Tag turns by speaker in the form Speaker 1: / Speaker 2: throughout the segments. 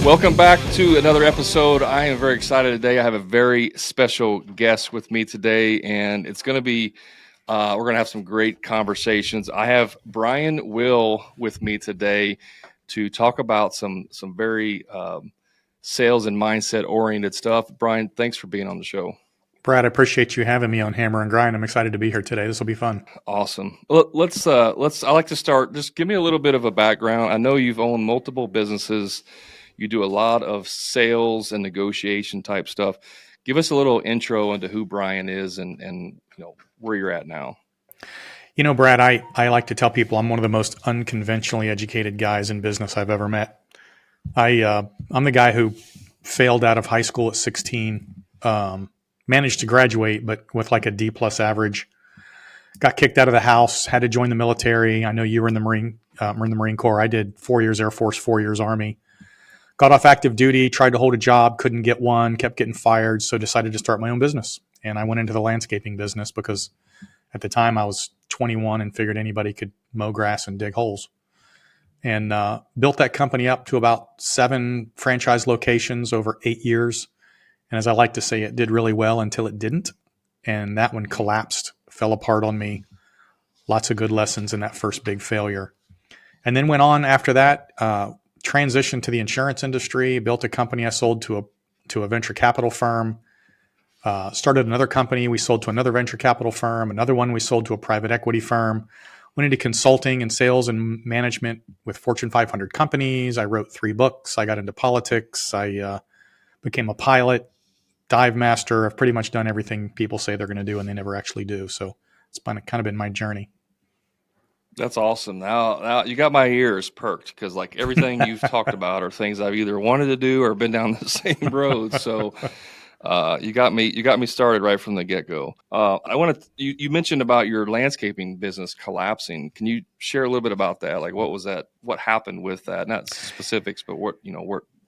Speaker 1: Welcome back to another episode. I am very excited today. I have a very special guest with me today, and it's going to be, we're going to have some great conversations. I have Brian Will with me today to talk about some very sales and mindset oriented stuff. Brian, thanks for being on the show.
Speaker 2: Brad, I appreciate you having me on Hammer and Grind. I'm excited to be here today. This will be fun.
Speaker 1: Awesome. Let's. I like to start. Just give me a little bit of a background. I know you've owned multiple businesses. You do a lot of sales and negotiation type stuff. Give us a little intro into who Brian is and where you're at now.
Speaker 2: Brad, I like to tell people I'm one of the most unconventionally educated guys in business I've ever met. I'm the guy who failed out of high school at 16, managed to graduate, but with like a D+ average. Got kicked out of the house, had to join the military. I know you were in the Marine Corps. I did 4 years Air Force, 4 years Army. Got off active duty, tried to hold a job, couldn't get one, kept getting fired, so decided to start my own business. And I went into the landscaping business because at the time I was 21 and figured anybody could mow grass and dig holes. And built that company up to about 7 franchise locations over 8 years. And as I like to say, it did really well until it didn't. And that one collapsed, fell apart on me. Lots of good lessons in that first big failure. And then went on after that, transitioned to the insurance industry, built a company I sold to a venture capital firm, started another company we sold to another venture capital firm, another one we sold to a private equity firm, went into consulting and sales and management with Fortune 500 companies. I wrote 3 books. I got into politics. I became a pilot, dive master. I've pretty much done everything people say they're going to do and they never actually do. So it's kind of been my journey.
Speaker 1: That's awesome. Now you got my ears perked because like everything you've talked about are things I've either wanted to do or been down the same road. So you got me started right from the get-go. You mentioned about your landscaping business collapsing. Can you share a little bit about that? Like what was that? What happened with that? Not specifics, but what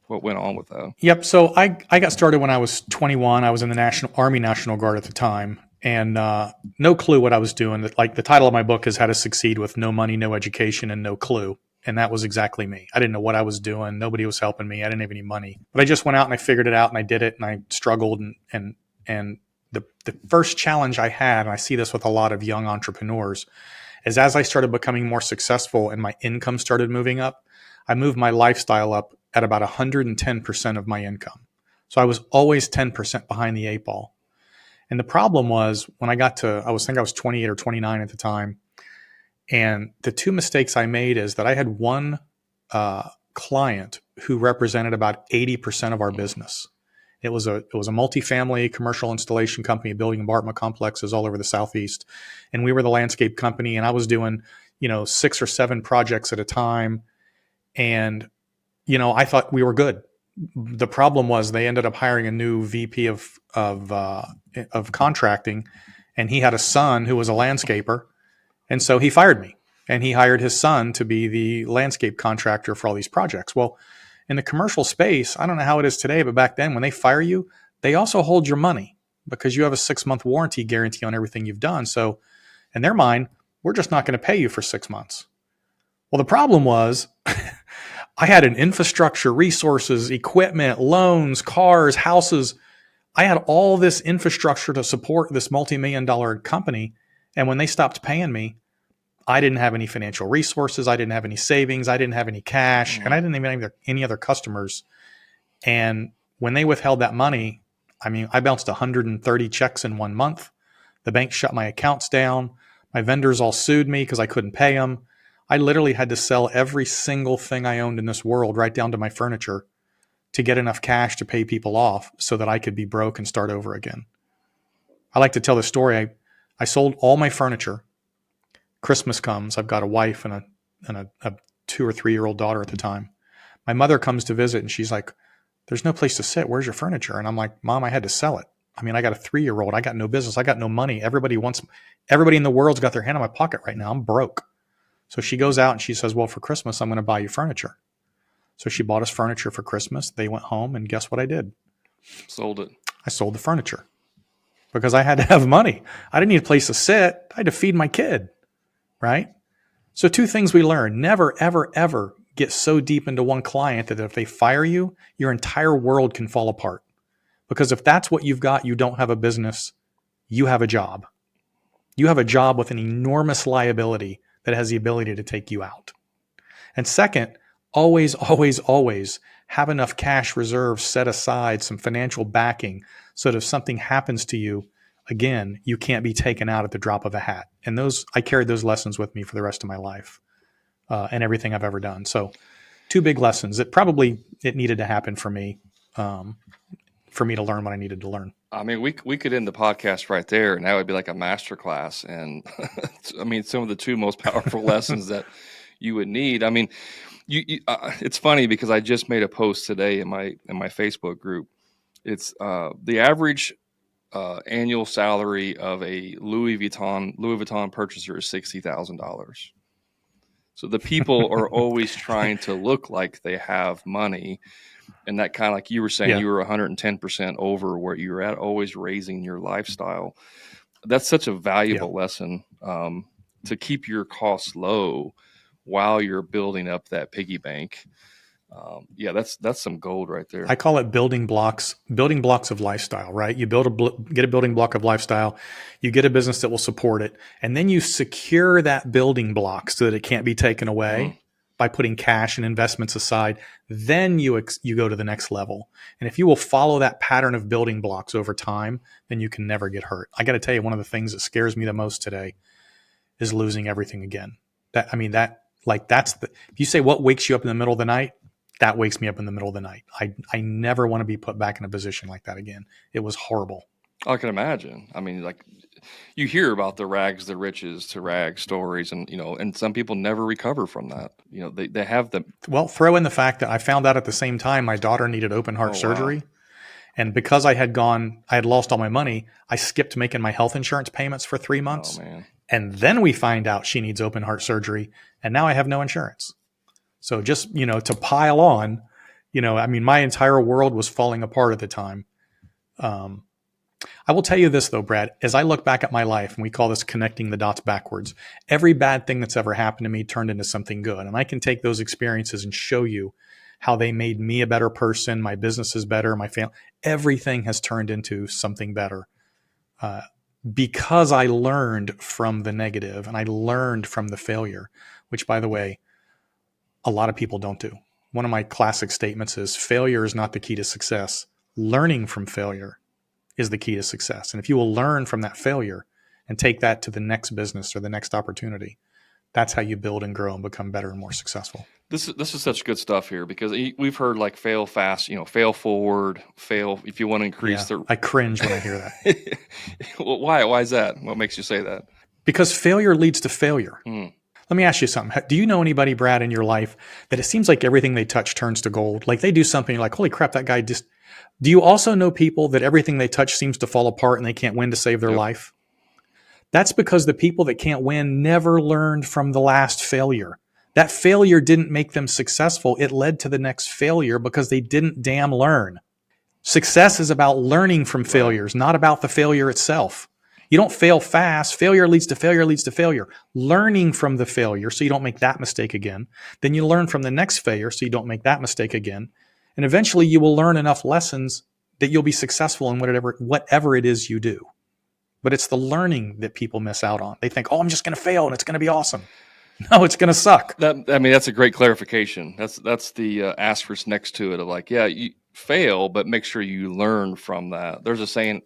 Speaker 1: went on with that?
Speaker 2: Yep. So I got started when I was 21. I was in the Army National Guard at the time. And no clue what I was doing. Like the title of my book is How to Succeed with No Money, No Education, and No Clue. And that was exactly me. I didn't know what I was doing. Nobody was helping me. I didn't have any money. But I just went out and I figured it out and I did it and I struggled. And the first challenge I had, and I see this with a lot of young entrepreneurs, is as I started becoming more successful and my income started moving up, I moved my lifestyle up at about 110% of my income. So I was always 10% behind the 8 ball. And the problem was when I was 28 or 29 at the time. And the 2 mistakes I made is that I had one client who represented about 80% of our business. It was a multifamily commercial installation company building apartment complexes all over the Southeast. And we were the landscape company and I was doing, 6 or 7 projects at a time. And, I thought we were good. The problem was they ended up hiring a new VP of contracting, and he had a son who was a landscaper, and so he fired me, and he hired his son to be the landscape contractor for all these projects. Well, in the commercial space, I don't know how it is today, but back then when they fire you, they also hold your money because you have a 6-month warranty guarantee on everything you've done. So in their mind, we're just not going to pay you for 6 months. Well, the problem was I had an infrastructure, resources, equipment, loans, cars, houses. I had all this infrastructure to support this multi-million-dollar company. And when they stopped paying me, I didn't have any financial resources. I didn't have any savings. I didn't have any cash. And I didn't even have any other customers. And when they withheld that money, I bounced 130 checks in 1 month. The bank shut my accounts down. My vendors all sued me because I couldn't pay them. I literally had to sell every single thing I owned in this world, right down to my furniture, to get enough cash to pay people off so that I could be broke and start over again. I like to tell the story. I sold all my furniture. Christmas comes. I've got a wife and a 2 or 3 year old daughter at the time. My mother comes to visit and she's like, "There's no place to sit. Where's your furniture?" And I'm like, "Mom, I had to sell it. I got a 3-year-old. I got no business. I got no money. Everybody in the world's got their hand in my pocket right now. I'm broke." So she goes out and she says, "Well, for Christmas, I'm going to buy you furniture." So she bought us furniture for Christmas. They went home and guess what I did?
Speaker 1: Sold it.
Speaker 2: I sold the furniture because I had to have money. I didn't need a place to sit. I had to feed my kid, right? So 2 things we learned. Never, ever, ever get so deep into one client that if they fire you, your entire world can fall apart. Because if that's what you've got, you don't have a business, you have a job. You have a job with an enormous liability that has the ability to take you out. And second, always, always, always have enough cash reserves set aside, some financial backing, so that if something happens to you, again, you can't be taken out at the drop of a hat. And I carried those lessons with me for the rest of my life and everything I've ever done. So 2 big lessons that probably it needed to happen for me to learn what I needed to learn.
Speaker 1: I mean, we could end the podcast right there, and that would be like a master class. And I mean, some of the 2 most powerful lessons that you would need. I mean, it's funny because I just made a post today in my Facebook group. It's the average annual salary of a Louis Vuitton purchaser is $60,000. So the people are always trying to look like they have money. And that kind of, like you were saying, you were 110% over where you were at, always raising your lifestyle. That's such a valuable lesson to keep your costs low while you're building up that piggy bank. That's some gold right there.
Speaker 2: I call it building blocks of lifestyle, right? You get a building block of lifestyle, you get a business that will support it, and then you secure that building block so that it can't be taken away by putting cash and investments aside. Then you go to the next level. And if you will follow that pattern of building blocks over time, then you can never get hurt. I got to tell you, one of the things that scares me the most today is losing everything again. If you say what wakes you up in the middle of the night, that wakes me up in the middle of the night. I never want to be put back in a position like that again. It was horrible.
Speaker 1: I can imagine. I mean, like, you hear about the rags, the riches to rags stories, and and some people never recover from that. They have the.
Speaker 2: Well, throw in the fact that I found out at the same time my daughter needed open heart surgery. Wow. And because I had lost all my money, I skipped making my health insurance payments for 3 months.
Speaker 1: Oh, man.
Speaker 2: And then we find out she needs open heart surgery, and now I have no insurance. So just, to pile on, my entire world was falling apart at the time. I will tell you this though, Brad, as I look back at my life, and we call this connecting the dots backwards, every bad thing that's ever happened to me turned into something good. And I can take those experiences and show you how they made me a better person. My business is better. My family, everything has turned into something better. Because I learned from the negative and I learned from the failure, which, by the way, a lot of people don't do. One of my classic statements is failure is not the key to success. Learning from failure is the key to success. And if you will learn from that failure and take that to the next business or the next opportunity, that's how you build and grow and become better and more successful.
Speaker 1: This is such good stuff here, because we've heard like fail fast, fail forward, fail if you want to increase
Speaker 2: I cringe when I hear that.
Speaker 1: Well, why is that? What makes you say that?
Speaker 2: Because failure leads to failure. Let me ask you something. Do you know anybody, Brad, in your life that it seems like everything they touch turns to gold? Like they do something, you're like, holy crap, that guy just... Do you also know people that everything they touch seems to fall apart and they can't win to save their life? That's because the people that can't win never learned from the last failure. That failure didn't make them successful. It led to the next failure because they didn't damn learn. Success is about learning from failures, not about the failure itself. You don't fail fast. Failure leads to failure leads to failure. Learning from the failure so you don't make that mistake again. Then you learn from the next failure so you don't make that mistake again. And eventually you will learn enough lessons that you'll be successful in whatever it is you do. But it's the learning that people miss out on. They think, I'm just going to fail and it's going to be awesome. No, it's going to suck.
Speaker 1: That's a great clarification. That's the asterisk next to it of like, you fail, but make sure you learn from that. There's a saying.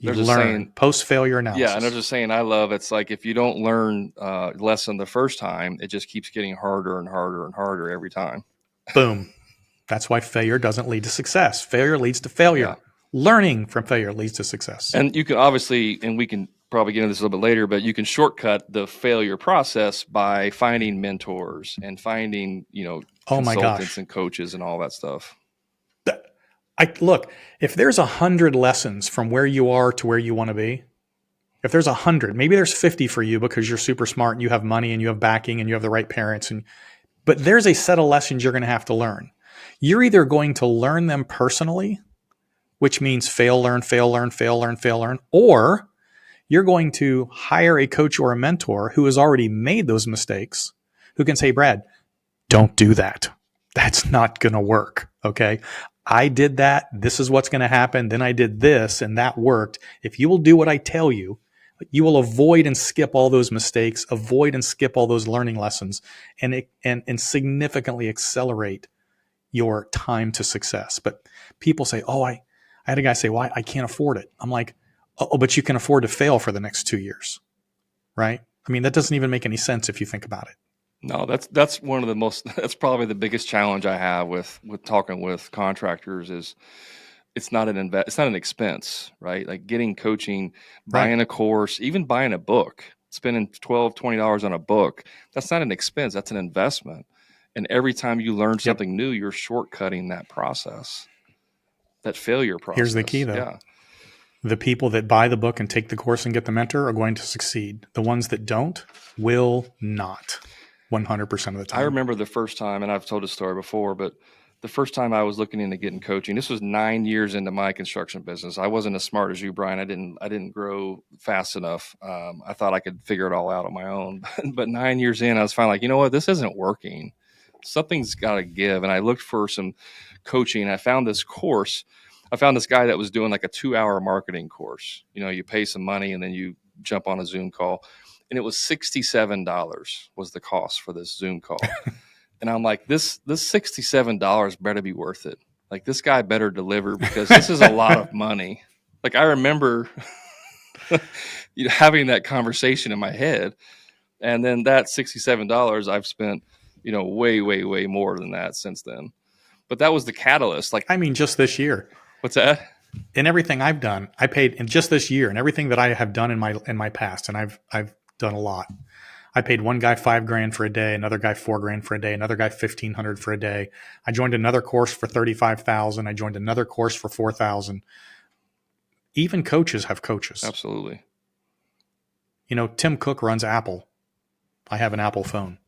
Speaker 2: Post-failure analysis.
Speaker 1: Yeah, and there's a saying I love. It's like if you don't learn lesson the first time, it just keeps getting harder and harder and harder every time.
Speaker 2: Boom. That's why failure doesn't lead to success. Failure leads to failure. Yeah. Learning from failure leads to success.
Speaker 1: And you can obviously, and we can probably get into this a little bit later, but you can shortcut the failure process by finding mentors and finding, consultants and coaches and all that stuff.
Speaker 2: Look, if there's 100 lessons from where you are to where you want to be, if there's 100, maybe there's 50 for you because you're super smart and you have money and you have backing and you have the right parents. But there's a set of lessons you're going to have to learn. You're either going to learn them personally, which means fail, learn, fail, learn, fail, learn, fail, learn, or you're going to hire a coach or a mentor who has already made those mistakes, who can say, Brad, don't do that. That's not going to work. Okay. I did that. This is what's going to happen. Then I did this and that worked. If you will do what I tell you, you will avoid and skip all those mistakes, avoid and skip all those learning lessons, and significantly accelerate your time to success. But people say, oh, I had a guy say, well, I can't afford it. I'm like, oh, but you can afford to fail for the next 2 years, right? I mean, that doesn't even make any sense if you think about it.
Speaker 1: No, that's one of the most that's probably the biggest challenge I have with talking with contractors is it's not an expense, right? Like getting coaching,
Speaker 2: Right.
Speaker 1: buying a course, even buying a book, spending $12, $20 on a book, that's not an expense, that's an investment. And every time you learn
Speaker 2: Yep.
Speaker 1: something new, you're shortcutting that process, that failure
Speaker 2: Here's the key
Speaker 1: process.
Speaker 2: though.
Speaker 1: Yeah.
Speaker 2: The people that buy the book and take the course and get the mentor are going to succeed. The ones that don't will not 100% of the
Speaker 1: I
Speaker 2: time.
Speaker 1: remember the first time, and I've told this story before, but the first time I was looking into getting coaching, this was 9 years into my construction business. I wasn't as smart as you, Brian. I didn't grow fast enough. I thought I could figure it all out on my own. But 9 years in, I was finally like, you know what, this isn't working. Something's got to give. And I looked for some coaching. I found this course. I found this guy that was doing like a 2 hour marketing course. You know, you pay some money and then you jump on a Zoom call, and it was $67 was the cost for this Zoom call. And I'm like, this $67 better be worth it. Like this guy better deliver because this is a lot of money. Like I remember having that conversation in my head, and then that $67 I've spent, way, way, way more than that since then. But that was the catalyst. Like,
Speaker 2: I mean, just this year,
Speaker 1: what's that?
Speaker 2: in everything I've done, I paid in just this year, and everything that I have done in my past, and I've done a lot. I paid one guy $5,000 for a day, another guy $4,000 for a day, another guy $1,500 for a day. I joined another course for $35,000. I joined another course for $4,000. Even coaches have coaches.
Speaker 1: Absolutely.
Speaker 2: You know, Tim Cook runs Apple. I have an Apple phone.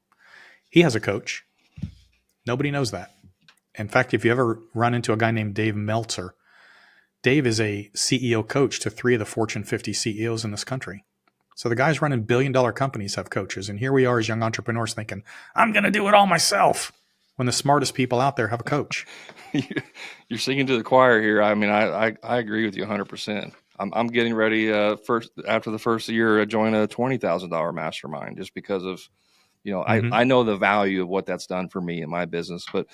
Speaker 2: He has a coach. Nobody knows that. In fact, if you ever run into a guy named Dave Meltzer, Dave is a CEO coach to 3 of the Fortune 50 CEOs in this country. So the guys running billion-dollar companies have coaches. And here we are as young entrepreneurs thinking, I'm going to do it all myself, when the smartest people out there have a coach.
Speaker 1: You're singing to the choir here. I mean, I agree with you 100%. I'm getting ready after the first year to join a $20,000 mastermind just because of, I know the value of what that's done for me in my business. But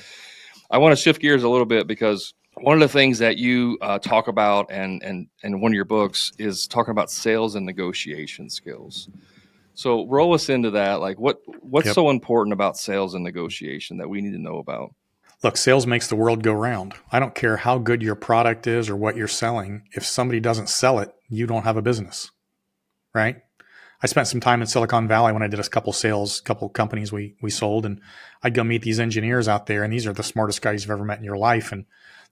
Speaker 1: I want to shift gears a little bit because one of the things that you talk about and one of your books is talking about sales and negotiation skills. So roll us into that. Like what's
Speaker 2: Yep.
Speaker 1: so important about sales and negotiation that we need to know about?
Speaker 2: Look, sales makes the world go round. I don't care how good your product is or what you're selling. If somebody doesn't sell it, you don't have a business, right? I spent some time in Silicon Valley when I did a couple companies we sold, and I'd go meet these engineers out there, and these are the smartest guys you've ever met in your life. And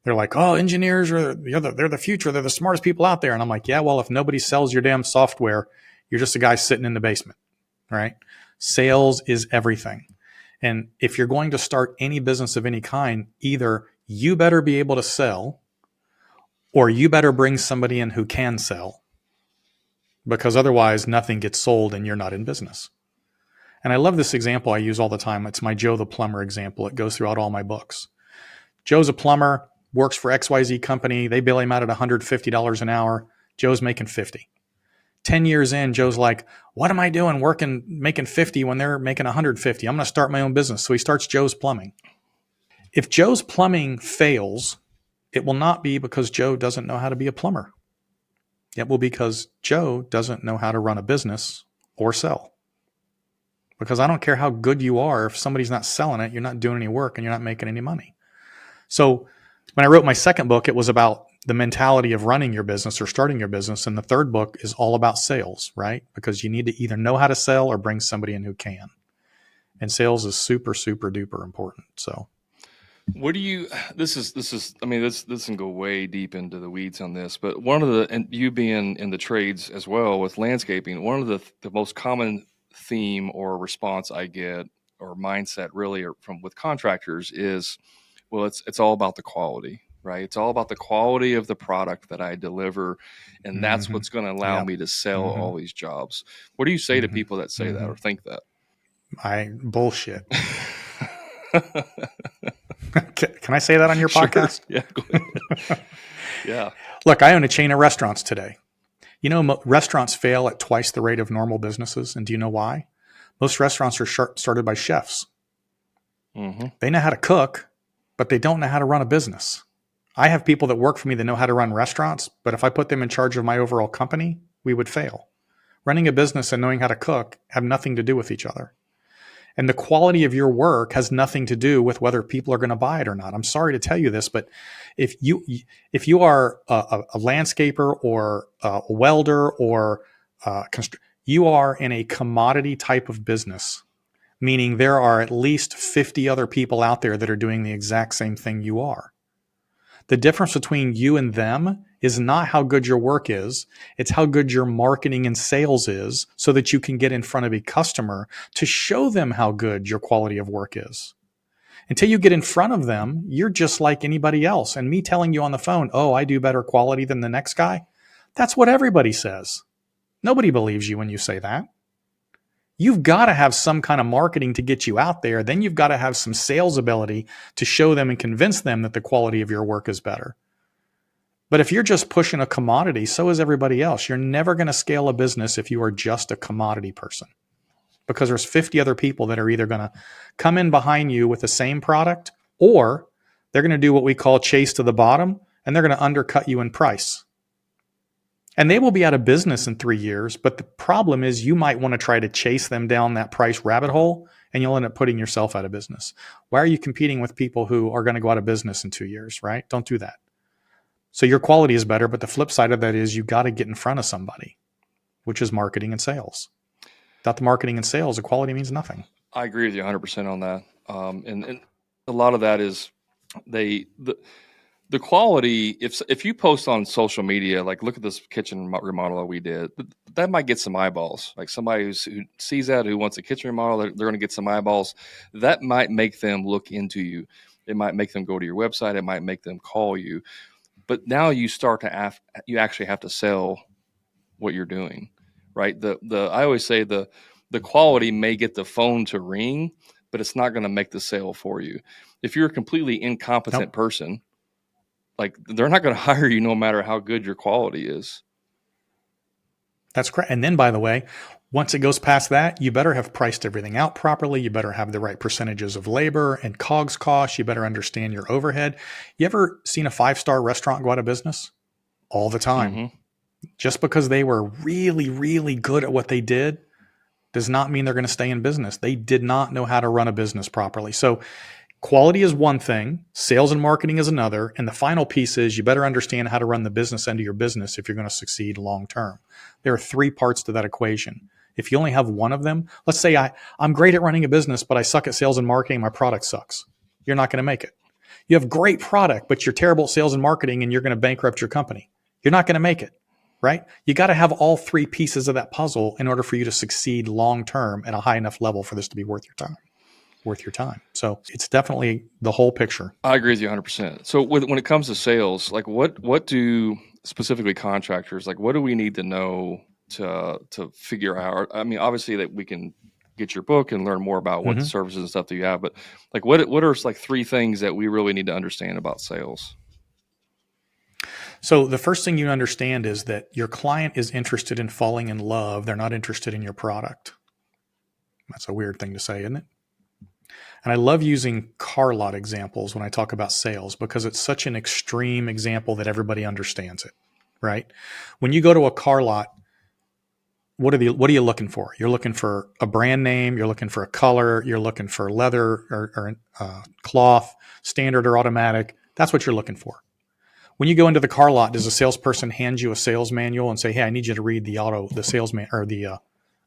Speaker 2: they're like, oh, engineers they're the future. They're the smartest people out there. And I'm like, yeah, well, if nobody sells your damn software, you're just a guy sitting in the basement, right? Sales is everything. And if you're going to start any business of any kind, either you better be able to sell or you better bring somebody in who can sell, because otherwise nothing gets sold and you're not in business. And I love this example I use all the time. It's my Joe the plumber example. It goes throughout all my books. Joe's a plumber, works for XYZ company. They bill him out at $150 an hour. Joe's making 50. 10 years in, Joe's like, what am I doing making 50 when they're making 150? I'm going to start my own business. So he starts Joe's Plumbing. If Joe's Plumbing fails, it will not be because Joe doesn't know how to be a plumber. It will be because Joe doesn't know how to run a business or sell. Because I don't care how good you are, if somebody's not selling it, you're not doing any work and you're not making any money. So when I wrote my second book, it was about the mentality of running your business or starting your business. And the third book is all about sales, right? Because you need to either know how to sell or bring somebody in who can. And sales is super, super duper important. So
Speaker 1: What do you, this is, I mean, this can go way deep into the weeds on this, but and you being in the trades as well with landscaping, one of the most common theme or response I get or mindset really with contractors is, well, it's all about the quality, right? It's all about the quality of the product that I deliver. And that's what's going to allow me to sell all these jobs. What do you say to people that say that or think that?
Speaker 2: Bullshit. Can I say that on your
Speaker 1: Sure.
Speaker 2: podcast?
Speaker 1: Yeah. Go ahead. Yeah.
Speaker 2: Look, I own a chain of restaurants today. You know, restaurants fail at twice the rate of normal businesses. And do you know why? Most restaurants are started by chefs.
Speaker 1: Mm-hmm.
Speaker 2: They know how to cook, but they don't know how to run a business. I have people that work for me that know how to run restaurants, but if I put them in charge of my overall company, we would fail. Running a business and knowing how to cook have nothing to do with each other. And the quality of your work has nothing to do with whether people are going to buy it or not. I'm sorry to tell you this, but if you are a landscaper or a welder or you are in a commodity type of business, meaning there are at least 50 other people out there that are doing the exact same thing you are. The difference between you and them is not how good your work is. It's how good your marketing and sales is so that you can get in front of a customer to show them how good your quality of work is. Until you get in front of them, you're just like anybody else. And me telling you on the phone, oh, I do better quality than the next guy, that's what everybody says. Nobody believes you when you say that. You've got to have some kind of marketing to get you out there. Then you've got to have some sales ability to show them and convince them that the quality of your work is better. But if you're just pushing a commodity, so is everybody else. You're never going to scale a business if you are just a commodity person, because there's 50 other people that are either going to come in behind you with the same product, or they're going to do what we call chase to the bottom, and they're going to undercut you in price. And they will be out of business in 3 years. But the problem is you might want to try to chase them down that price rabbit hole, and you'll end up putting yourself out of business. Why are you competing with people who are going to go out of business in 2 years, right? Don't do that. So your quality is better, but the flip side of that is you got to get in front of somebody, which is marketing and sales. Without the marketing and sales, the quality means nothing.
Speaker 1: I agree with you 100% on that. And a lot of that is the quality. If you post on social media, like look at this kitchen remodel that we did, that might get some eyeballs. Like somebody who sees that, who wants a kitchen remodel, they're going to get some eyeballs. That might make them look into you. It might make them go to your website. It might make them call you. But now you start to you actually have to sell what you're doing, right? I always say the quality may get the phone to ring, but it's not going to make the sale for you. If you're a completely incompetent person, like they're not going to hire you no matter how good your quality is.
Speaker 2: That's correct. And then, by the way, once it goes past that, you better have priced everything out properly. You better have the right percentages of labor and COGS costs. You better understand your overhead. You ever seen a 5-star restaurant go out of business? All the time. Mm-hmm. Just because they were really, really good at what they did does not mean they're going to stay in business. They did not know how to run a business properly. So quality is one thing, sales and marketing is another, and the final piece is you better understand how to run the business end of your business if you're going to succeed long term. There are 3 parts to that equation. If you only have one of them, let's say I'm great at running a business, but I suck at sales and marketing, my product sucks. You're not going to make it. You have great product, but you're terrible at sales and marketing, and you're going to bankrupt your company. You're not going to make it, right? You got to have all 3 pieces of that puzzle in order for you to succeed long term at a high enough level for this to be worth your time. So it's definitely the whole picture.
Speaker 1: I agree with you 100%. So when it comes to sales, like what do specifically contractors, like what do we need to know to figure out? I mean, obviously that we can get your book and learn more about what services and stuff that you have, but like what are like 3 things that we really need to understand about sales?
Speaker 2: So the first thing you understand is that your client is interested in falling in love. They're not interested in your product. That's a weird thing to say, isn't it? And I love using car lot examples when I talk about sales because it's such an extreme example that everybody understands it, right? When you go to a car lot, what are you looking for? You're looking for a brand name. You're looking for a color. You're looking for leather or cloth, standard or automatic. That's what you're looking for. When you go into the car lot, does a salesperson hand you a sales manual and say, "Hey, I need you to read the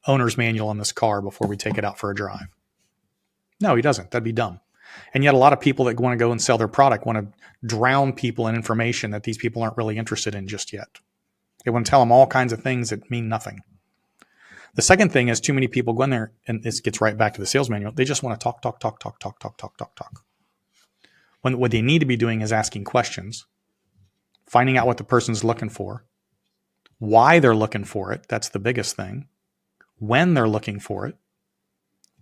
Speaker 2: owner's manual on this car before we take it out for a drive"? No, he doesn't. That'd be dumb. And yet a lot of people that want to go and sell their product want to drown people in information that these people aren't really interested in just yet. They want to tell them all kinds of things that mean nothing. The second thing is too many people go in there, and this gets right back to the sales manual. They just want to talk. When what they need to be doing is asking questions, finding out what the person's looking for, why they're looking for it. That's the biggest thing. When they're looking for it,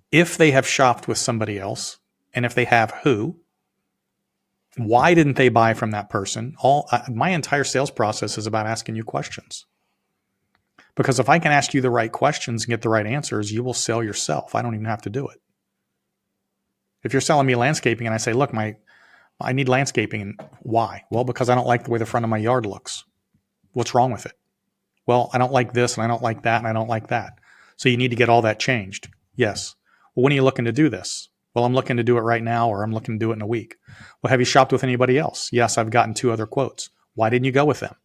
Speaker 2: if they have shopped with somebody else, and if they have, who, Why didn't they buy from that person? My entire sales process is about asking you questions. Because if I can ask you the right questions and get the right answers, you will sell yourself. I don't even have to do it. If you're selling me landscaping and I say, look, I need landscaping, and why? Well, because I don't like the way the front of my yard looks. What's wrong with it? Well, I don't like this and I don't like that and I don't like that. So you need to get all that changed. Yes. Well, when are you looking to do this? Well, I'm looking to do it right now, or I'm looking to do it in a week. Well, have you shopped with anybody else? Yes, I've gotten 2 other quotes. Why didn't you go with them?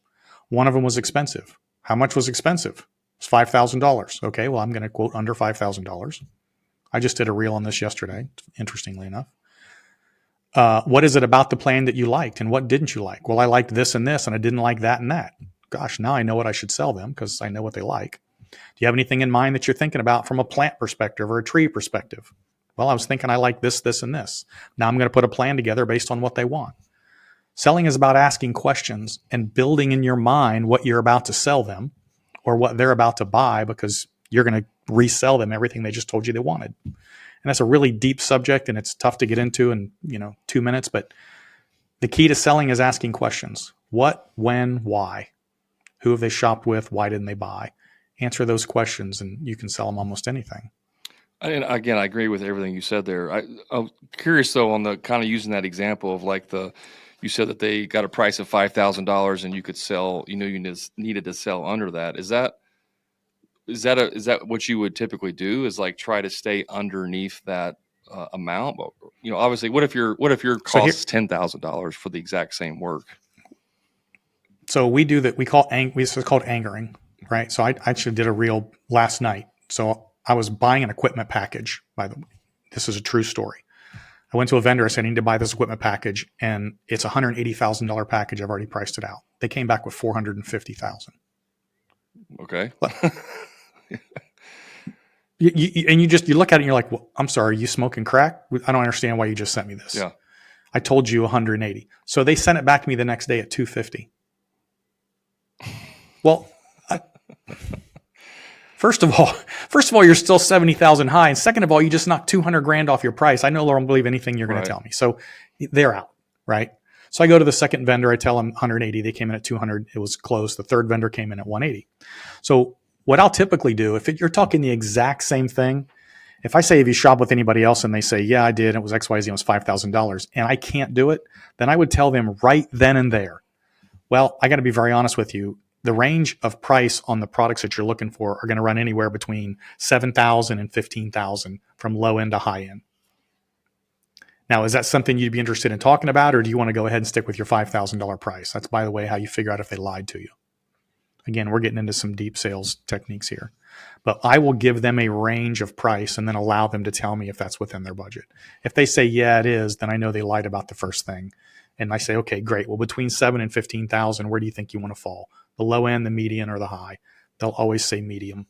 Speaker 2: One of them was expensive. How much was expensive? It's $5,000. Okay, well, I'm going to quote under $5,000. I just did a reel on this yesterday, interestingly enough. What is it about the plan that you liked and what didn't you like? Well, I liked this and this and I didn't like that and that. Gosh, now I know what I should sell them because I know what they like. Do you have anything in mind that you're thinking about from a plant perspective or a tree perspective? Well, I was thinking I like this, this, and this. Now I'm going to put a plan together based on what they want. Selling is about asking questions and building in your mind what you're about to sell them or what they're about to buy, because you're going to resell them everything they just told you they wanted. And that's a really deep subject and it's tough to get into in 2 minutes. But the key to selling is asking questions. What, when, why? Who have they shopped with? Why didn't they buy? Answer those questions and you can sell them almost anything.
Speaker 1: And again, I agree with everything you said there. I'm curious though on the kind of using that example of like you said that they got a price of $5,000 and you could sell, you just needed to sell under that. Is that what you would typically do? Is like try to stay underneath that amount? But, obviously, what if your cost is $10,000 for the exact same work?
Speaker 2: So we do that. It's called angering, right? So I actually did a reel last night. So I was buying an equipment package. By the way, this is a true story. I went to a vendor. I said, I need to buy this equipment package, and it's a $180,000 package. I've already priced it out. They came back with $450,000.
Speaker 1: Okay.
Speaker 2: You look at it and you're like, well, I'm sorry, you smoking crack? I don't understand why you just sent me this.
Speaker 1: Yeah.
Speaker 2: I told you 180. So they sent it back to me the next day at 250. Well, first of all, you're still 70,000 high. And second of all, you just knocked 200 grand off your price. I no longer believe anything you're going to tell me. So they're out, right? So I go to the second vendor. I tell them 180. They came in at 200. It was close. The third vendor came in at 180. So what I'll typically do, if you're talking the exact same thing, if I say, have you shopped with anybody else? And they say, yeah, I did. It was XYZ. It was $5,000. And I can't do it. Then I would tell them right then and there, well, I got to be very honest with you. The range of price on the products that you're looking for are going to run anywhere between $7,000 and $15,000 from low end to high end. Now, is that something you'd be interested in talking about, or do you want to go ahead and stick with your $5,000 price? That's, by the way, how you figure out if they lied to you. Again, we're getting into some deep sales techniques here, but I will give them a range of price and then allow them to tell me if that's within their budget. If they say, yeah, it is, then I know they lied about the first thing. And I say, okay, great. Well, between 7 and 15,000, where do you think you want to fall? The low end, the median, or the high? They'll always say medium.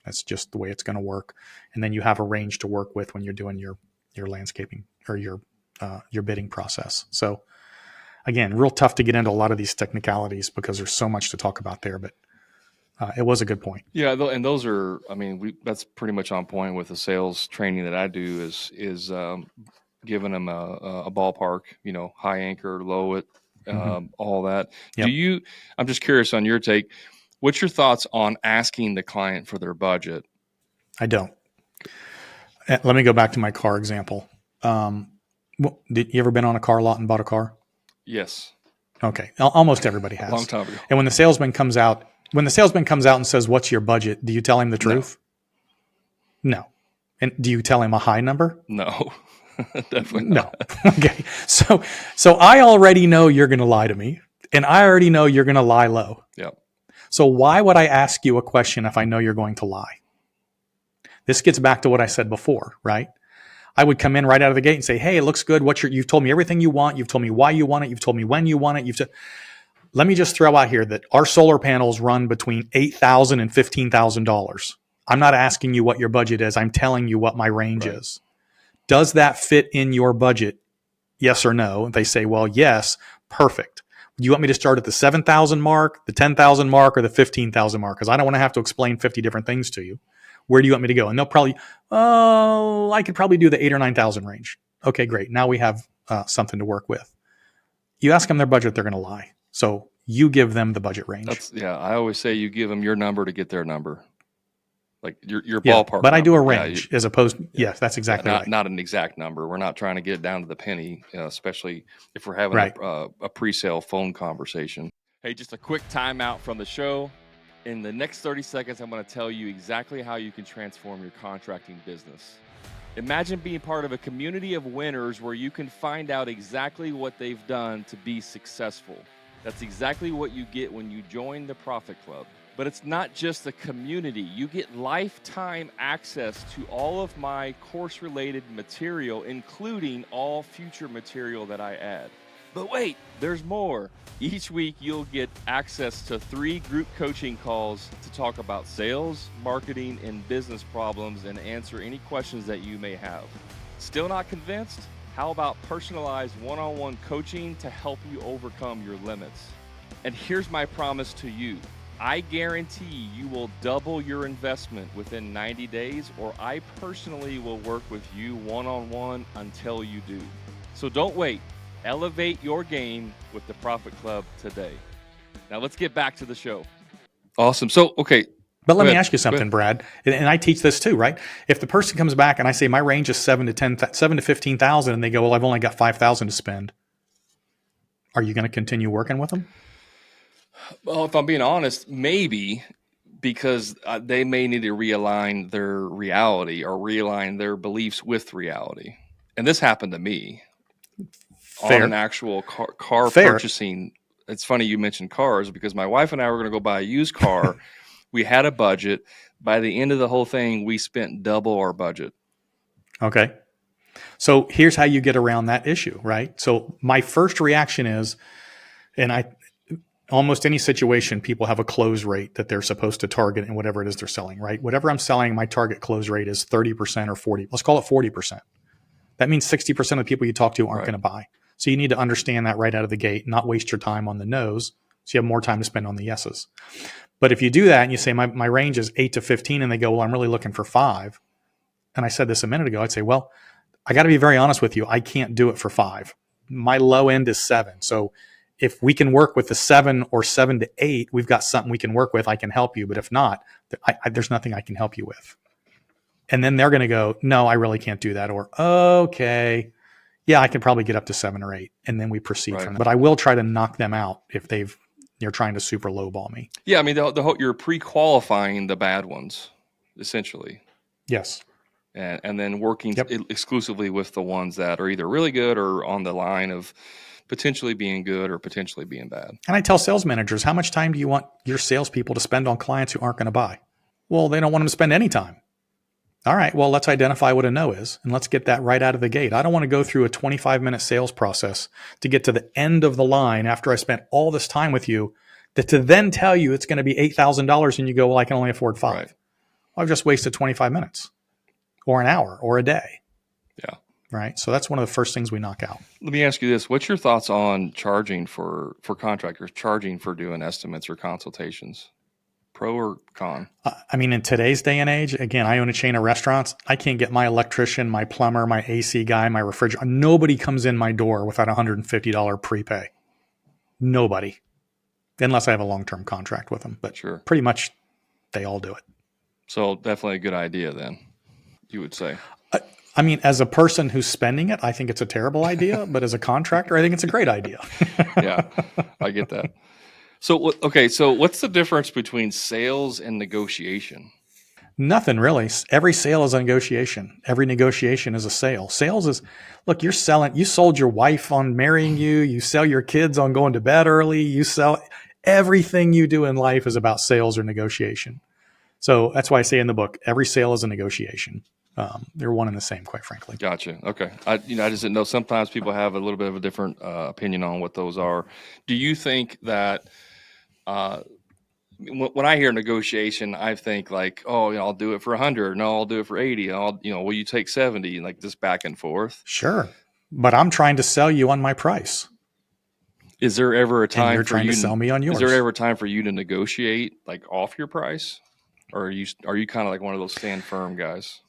Speaker 2: That's just the way it's going to work. And then you have a range to work with when you're doing your landscaping or your bidding process. So again, real tough to get into a lot of these technicalities because there's so much to talk about there, but it was a good point. Yeah.
Speaker 1: And those are, that's pretty much on point with the sales training that I do is giving them a ballpark, high anchor, low it, all that. Yep. I'm just curious on your take. What's your thoughts on asking the client for their budget?
Speaker 2: I don't. Let me go back to my car example. Did you ever been on a car lot and bought a car?
Speaker 1: Yes.
Speaker 2: Okay. Almost everybody has.
Speaker 1: A long time ago.
Speaker 2: And when the salesman comes out and says, what's your budget? Do you tell him the truth? No. And do you tell him a high number?
Speaker 1: No. Definitely not.
Speaker 2: No. Okay. So I already know you're going to lie to me, and I already know you're going to lie low.
Speaker 1: Yep.
Speaker 2: So why would I ask you a question if I know you're going to lie? This gets back to what I said before, right? I would come in right out of the gate and say, hey, it looks good. You've told me everything you want. You've told me why you want it. You've told me when you want it. Let me just throw out here that our solar panels run between $8,000 and $15,000. I'm not asking you what your budget is. I'm telling you what my range is. Does that fit in your budget? Yes or no? If they say, well, yes, perfect. Do you want me to start at the 7,000 mark, the 10,000 mark, or the 15,000 mark? Because I don't want to have to explain 50 different things to you. Where do you want me to go? And they'll probably, I could probably do the 8,000 or 9,000 range. Okay, great. Now we have something to work with. You ask them their budget, they're going to lie. So you give them the budget range.
Speaker 1: I always say you give them your number to get their number, like your
Speaker 2: Yeah,
Speaker 1: ballpark
Speaker 2: but I do a
Speaker 1: number.
Speaker 2: range as opposed. Yes, that's
Speaker 1: Yeah,
Speaker 2: exactly
Speaker 1: not
Speaker 2: right.
Speaker 1: not an exact number. We're not trying to get it down to the penny, especially if we're having
Speaker 2: Right.
Speaker 1: a pre-sale phone conversation. Hey, just a quick timeout from the show. In the next 30 seconds, I'm going to tell you exactly how you can transform your contracting business. Imagine being part of a community of winners where you can find out exactly what they've done to be successful. That's exactly what you get when you join the Profit Club. But it's not just a community. You get lifetime access to all of my course-related material, including all future material that I add. But wait, there's more. Each week, you'll get access to 3 group coaching calls to talk about sales, marketing, and business problems and answer any questions that you may have. Still not convinced? How about personalized one-on-one coaching to help you overcome your limits? And here's my promise to you. I guarantee you will double your investment within 90 days, or I personally will work with you one-on-one until you do. So don't wait. Elevate your game with the Profit Club today. Now let's get back to the show. Awesome. So, okay.
Speaker 2: But let me ask you something, Brad, and I teach this too, right? If the person comes back and I say my range is 7 to 15,000, and they go, "Well, I've only got 5,000 to spend," are you going to continue working with them?
Speaker 1: Well, if I'm being honest, maybe, because they may need to realign their reality or realign their beliefs with reality. And this happened to me on an actual car purchasing. It's funny you mentioned cars, because my wife and I were going to go buy a used car. We had a budget. By the end of the whole thing, we spent double our budget.
Speaker 2: Okay. So here's how you get around that issue, right? So my first reaction is, and almost any situation, people have a close rate that they're supposed to target in whatever it is they're selling, right? Whatever I'm selling, my target close rate is 30% or 40. Let's call it 40%. That means 60% of the people you talk to aren't going to buy. So you need to understand that right out of the gate, not waste your time on the no's, so you have more time to spend on the yeses. But if you do that and you say my range is 8 to 15, and they go, "Well, I'm really looking for 5," and I said this a minute ago, I'd say, "Well, I got to be very honest with you. I can't do it for 5. My low end is 7. So if we can work with the 7 or 7 to 8, we've got something we can work with. I can help you. But if not, there's nothing I can help you with." And then they're going to go, "No, I really can't do that." Or, "Okay, yeah, I can probably get up to 7 or 8." And then we proceed from that. But I will try to knock them out if you're trying to super lowball me.
Speaker 1: Yeah, I mean, the whole, you're pre-qualifying the bad ones, essentially.
Speaker 2: Yes.
Speaker 1: And then working exclusively with the ones that are either really good or on the line of potentially being good or potentially being bad.
Speaker 2: And I tell sales managers, how much time do you want your salespeople to spend on clients who aren't going to buy? Well, they don't want them to spend any time. All right, well, let's identify what a no is, and let's get that right out of the gate. I don't want to go through a 25-minute sales process to get to the end of the line after I spent all this time with you, to then tell you it's going to be $8,000, and you go, "Well, I can only afford 5.
Speaker 1: Right.
Speaker 2: Well, I've just wasted 25 minutes or an hour or a day.
Speaker 1: Yeah.
Speaker 2: Right. So that's one of the first things we knock out.
Speaker 1: Let me ask you this. What's your thoughts on charging for contractors, charging for doing estimates or consultations? Pro or con?
Speaker 2: I mean, in today's day and age, again, I own a chain of restaurants. I can't get my electrician, my plumber, my AC guy, my refrigerator. Nobody comes in my door without $150 prepay. Nobody. Unless I have a long-term contract with them. But pretty much they all do it.
Speaker 1: So definitely a good idea then, you would say.
Speaker 2: I mean, as a person who's spending it, I think it's a terrible idea. But as a contractor, I think it's a great idea.
Speaker 1: Yeah, I get that. So, okay, so what's the difference between sales and negotiation?
Speaker 2: Nothing really. Every sale is a negotiation. Every negotiation is a sale. Sales is, look, you sold your wife on marrying you. You sell your kids on going to bed early. You sell everything you do in life is about sales or negotiation. So that's why I say in the book, every sale is a negotiation. They're one and the same, quite frankly.
Speaker 1: Gotcha. Okay. I just didn't know. Sometimes people have a little bit of a different opinion on what those are. Do you think that when I hear negotiation, I think like, "Oh, I'll do it for 100. No, I'll do it for 80. Will you take 70?" Like this back and forth.
Speaker 2: Sure. But I'm trying to sell you on my price.
Speaker 1: Is there ever a time
Speaker 2: and you're trying to sell me on yours?
Speaker 1: Is there ever a time for you to negotiate like off your price? Or are you kind of like one of those stand firm guys?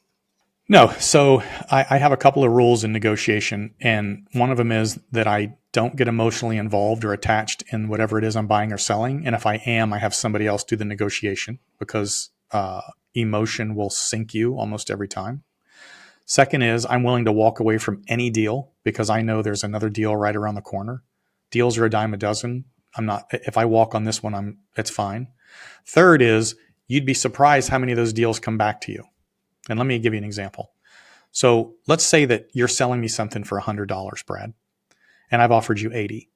Speaker 2: No. So I have a couple of rules in negotiation, and one of them is that I don't get emotionally involved or attached in whatever it is I'm buying or selling. And if I am, I have somebody else do the negotiation because emotion will sink you almost every time. Second is I'm willing to walk away from any deal because I know there's another deal right around the corner. Deals are a dime a dozen. I'm not, if I walk on this one, it's fine. Third is you'd be surprised how many of those deals come back to you. And let me give you an example. So let's say that you're selling me something for $100, Brad, and I've offered you 80,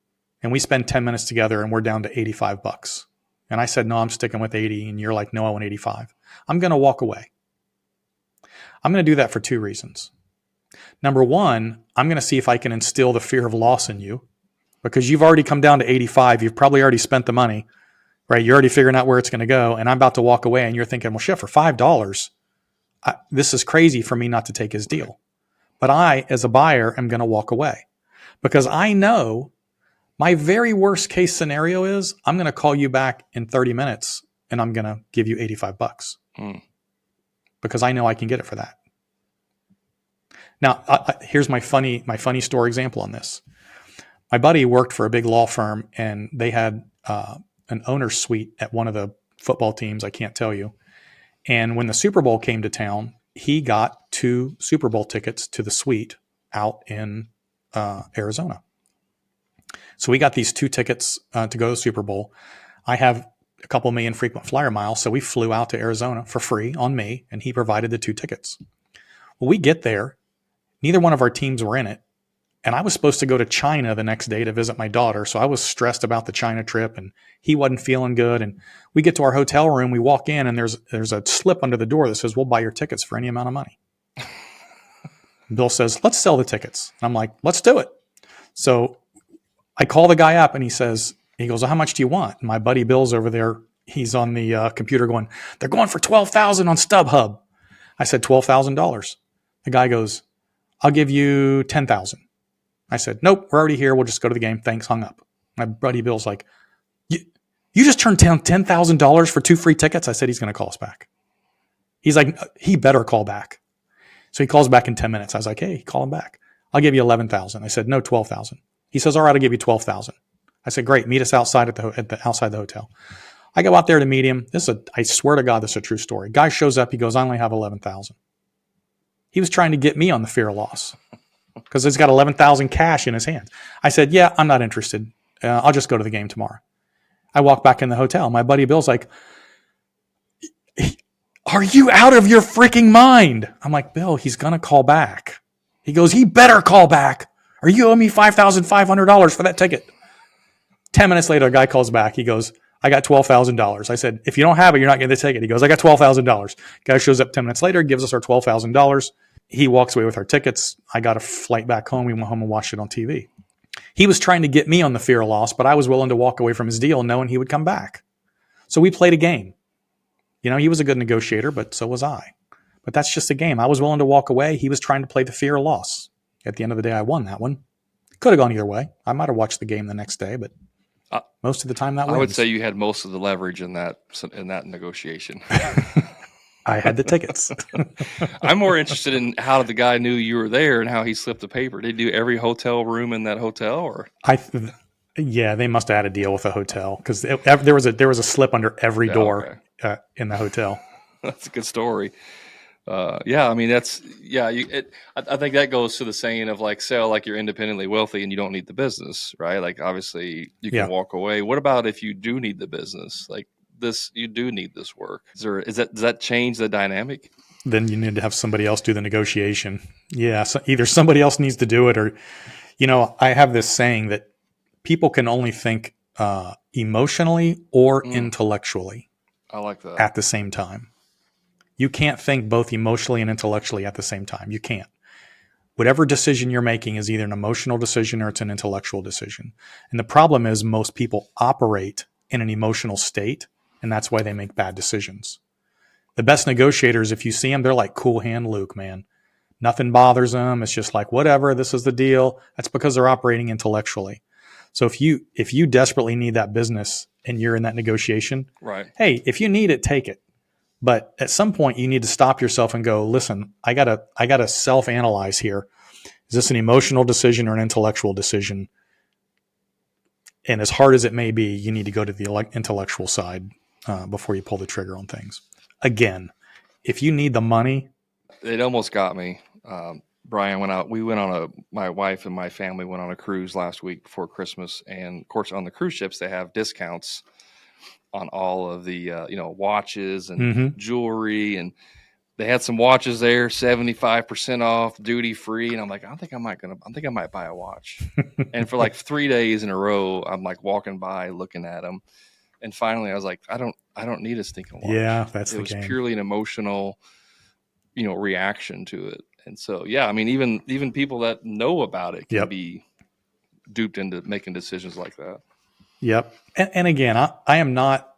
Speaker 2: and we spend 10 minutes together and we're down to $85. And I said, no, I'm sticking with 80. And you're like, no, I want 85. I'm going to walk away. I'm going to do that for two reasons. Number one, I'm going to see if I can instill the fear of loss in you because you've already come down to 85. You've probably already spent the money, right? You're already figuring out where it's going to go. And I'm about to walk away and you're thinking, well, shit, for $5, this is crazy for me not to take his deal. But I, as a buyer, am going to walk away because I know my very worst case scenario is I'm going to call you back in 30 minutes and I'm going to give you $85 because I know I can get it for that. Now, here's my funny story example on this. My buddy worked for a big law firm and they had an owner's suite at one of the football teams. I can't tell you. And when the Super Bowl came to town, he got 2 Super Bowl tickets to the suite out in Arizona. So we got these 2 tickets to go to the Super Bowl. I have a couple million frequent flyer miles, so we flew out to Arizona for free on me, and he provided the 2 tickets. Well, we get there. Neither one of our teams were in it. And I was supposed to go to China the next day to visit my daughter. So I was stressed about the China trip and he wasn't feeling good. And we get to our hotel room, we walk in and there's a slip under the door that says, we'll buy your tickets for any amount of money. Bill says, let's sell the tickets. And I'm like, let's do it. So I call the guy up and he goes, well, how much do you want? And my buddy Bill's over there. He's on the computer going, they're going for $12,000 on StubHub. I said, $12,000. The guy goes, I'll give you $10,000. I said, nope, we're already here. We'll just go to the game. Thanks, hung up. My buddy Bill's like, you just turned down $10,000 for 2 free tickets? I said, he's going to call us back. He's like, he better call back. So he calls back in 10 minutes. I was like, hey, call him back. I'll give you $11,000. I said, no, $12,000. He says, all right, I'll give you $12,000. I said, great. Meet us outside outside the hotel. I go out there to meet him. I swear to God, this is a true story. Guy shows up. He goes, I only have $11,000. He was trying to get me on the fear of loss because he's got $11,000 cash in his hands. I said, yeah, I'm not interested. I'll just go to the game tomorrow. I walk back in the hotel. My buddy Bill's like, are you out of your freaking mind? I'm like, Bill, he's going to call back. He goes, he better call back or you owe me $5,500 for that ticket. 10 minutes later, a guy calls back. He goes, I got $12,000. I said, if you don't have it, you're not getting the ticket. He goes, I got $12,000. Guy shows up 10 minutes later, gives us our $12,000. He walks away with our tickets. I got a flight back home. We went home and watched it on TV. He was trying to get me on the fear of loss, but I was willing to walk away from his deal knowing he would come back. So we played a game. You know, he was a good negotiator, but so was I. But that's just a game. I was willing to walk away. He was trying to play the fear of loss. At the end of the day, I won that one. Could have gone either way. I might have watched the game the next day, but most of the time that wins.
Speaker 1: I would say you had most of the leverage in that negotiation.
Speaker 2: I had the tickets.
Speaker 1: I'm more interested in how the guy knew you were there and how he slipped the paper. Did he do every hotel room in that hotel, or?
Speaker 2: Yeah, they must have had a deal with the hotel because there was a slip under every door in the hotel.
Speaker 1: That's a good story. I mean I think that goes to the saying of like sell like you're independently wealthy and you don't need the business, right? Like obviously you can walk away. What about if you do need the business? Like this, you do need this work. Does that change the dynamic?
Speaker 2: Then you need to have somebody else do the negotiation. Yeah, so either somebody else needs to do it, or I have this saying that people can only think emotionally or intellectually.
Speaker 1: I like that.
Speaker 2: At the same time. You can't think both emotionally and intellectually at the same time. You can't. Whatever decision you're making is either an emotional decision or it's an intellectual decision. And the problem is most people operate in an emotional state, and that's why they make bad decisions. The best negotiators, if you see them, they're like Cool Hand Luke, man. Nothing bothers them. It's just like, whatever, this is the deal. That's because they're operating intellectually. So if you desperately need that business and you're in that negotiation,
Speaker 1: right?
Speaker 2: Hey, if you need it, take it. But at some point you need to stop yourself and go, listen, I gotta self-analyze here. Is this an emotional decision or an intellectual decision? And as hard as it may be, you need to go to the intellectual side before you pull the trigger on things. Again, if you need the money,
Speaker 1: It almost got me. Brian went out. We went on my wife and my family went on a cruise last week before Christmas. And of course, on the cruise ships, they have discounts on all of the, watches and jewelry. And they had some watches there, 75% off, duty free. And I'm like, I think I might buy a watch. And for like 3 days in a row, I'm like walking by looking at them. And finally I was like, I don't need a stinking watch.
Speaker 2: Yeah, that's
Speaker 1: it
Speaker 2: the
Speaker 1: was
Speaker 2: game.
Speaker 1: Purely an emotional, reaction to it. And so, yeah, I mean, even people that know about it can be duped into making decisions like that.
Speaker 2: Yep. And again, I am not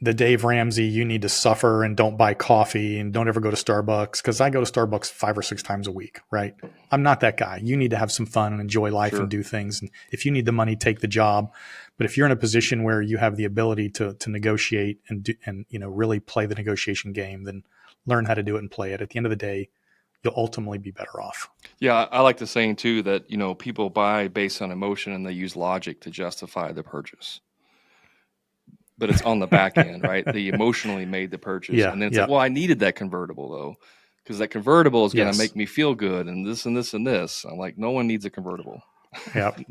Speaker 2: the Dave Ramsey, you need to suffer and don't buy coffee and don't ever go to Starbucks, because I go to Starbucks 5 or 6 times a week, right? I'm not that guy. You need to have some fun and enjoy life and do things. And if you need the money, take the job. But if you're in a position where you have the ability to negotiate and really play the negotiation game, then learn how to do it and play it. At the end of the day, you'll ultimately be better off.
Speaker 1: Yeah, I like the saying too that, people buy based on emotion and they use logic to justify the purchase. But it's on the back end, right? They emotionally made the purchase.
Speaker 2: Yeah,
Speaker 1: and then it's like, well, I needed that convertible though, because that convertible is going to make me feel good and this and this and this. I'm like, no one needs a convertible.
Speaker 2: Yep.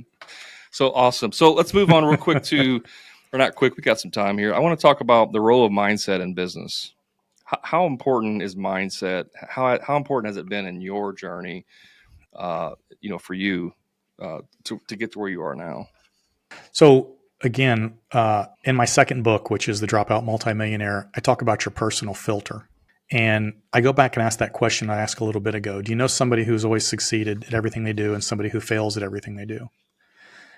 Speaker 1: So awesome. So let's move on real quick or not quick, we got some time here. I want to talk about the role of mindset in business. How important is mindset? How important has it been in your journey, for you to get to where you are now?
Speaker 2: So again, in my second book, which is The Dropout Multimillionaire, I talk about your personal filter. And I go back and ask that question I asked a little bit ago. Do you know somebody who's always succeeded at everything they do and somebody who fails at everything they do?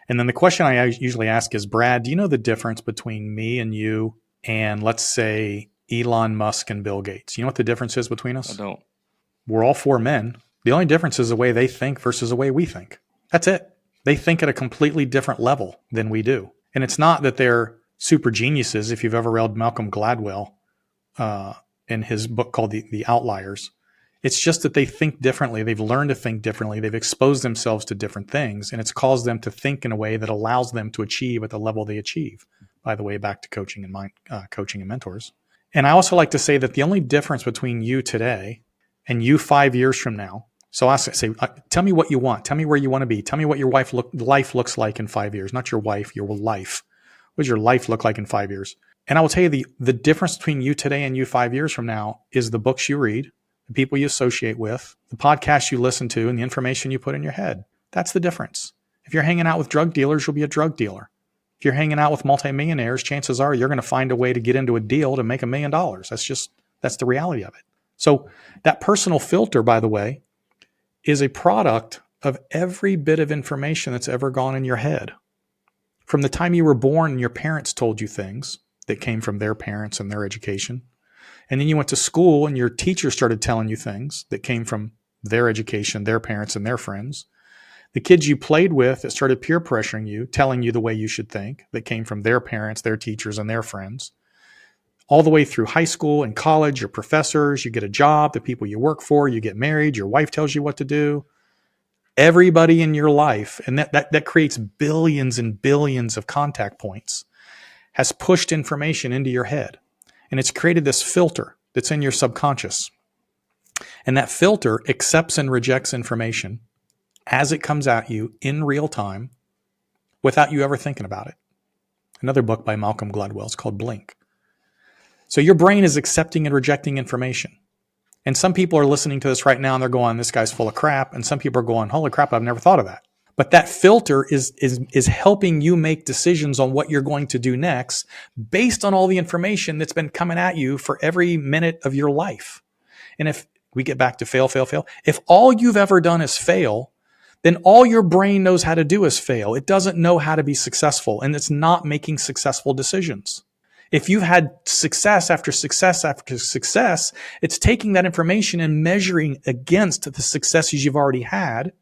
Speaker 2: And then the question I usually ask is, Brad, do you know the difference between me and you and, let's say, Elon Musk and Bill Gates? You know what the difference is between us?
Speaker 1: I don't.
Speaker 2: We're all 4 men. The only difference is the way they think versus the way we think. That's it. They think at a completely different level than we do. And it's not that they're super geniuses. If you've ever read Malcolm Gladwell in his book called The Outliers, it's just that they think differently. They've learned to think differently. They've exposed themselves to different things, and it's caused them to think in a way that allows them to achieve at the level they achieve. By the way, back to coaching and mentors. And I also like to say that the only difference between you today and you 5 years from now. So I say, tell me what you want. Tell me where you want to be. Tell me what your life looks like in 5 years. Not your wife, your life. What does your life look like in 5 years? And I will tell you the difference between you today and you 5 years from now is the books you read, the people you associate with, the podcasts you listen to, and the information you put in your head. That's the difference. If you're hanging out with drug dealers, you'll be a drug dealer. If you're hanging out with multimillionaires, chances are you're going to find a way to get into a deal to make $1 million. That's the reality of it. So that personal filter, by the way, is a product of every bit of information that's ever gone in your head. From the time you were born and your parents told you things that came from their parents and their education. And then you went to school and your teacher started telling you things that came from their education, their parents, and their friends. The kids you played with that started peer pressuring you, telling you the way you should think, that came from their parents, their teachers, and their friends. All the way through high school and college, your professors, you get a job, the people you work for, you get married, your wife tells you what to do. Everybody in your life, and that creates billions and billions of contact points, has pushed information into your head. And it's created this filter that's in your subconscious. And that filter accepts and rejects information as it comes at you in real time without you ever thinking about it. Another book by Malcolm Gladwell is called Blink. So your brain is accepting and rejecting information. And some people are listening to this right now and they're going, this guy's full of crap. And some people are going, holy crap, I've never thought of that. But that filter is helping you make decisions on what you're going to do next based on all the information that's been coming at you for every minute of your life. And if we get back to fail, if all you've ever done is fail, then all your brain knows how to do is fail. It doesn't know how to be successful, and it's not making successful decisions. If you've had success after success after success, it's taking that information and measuring against the successes you've already had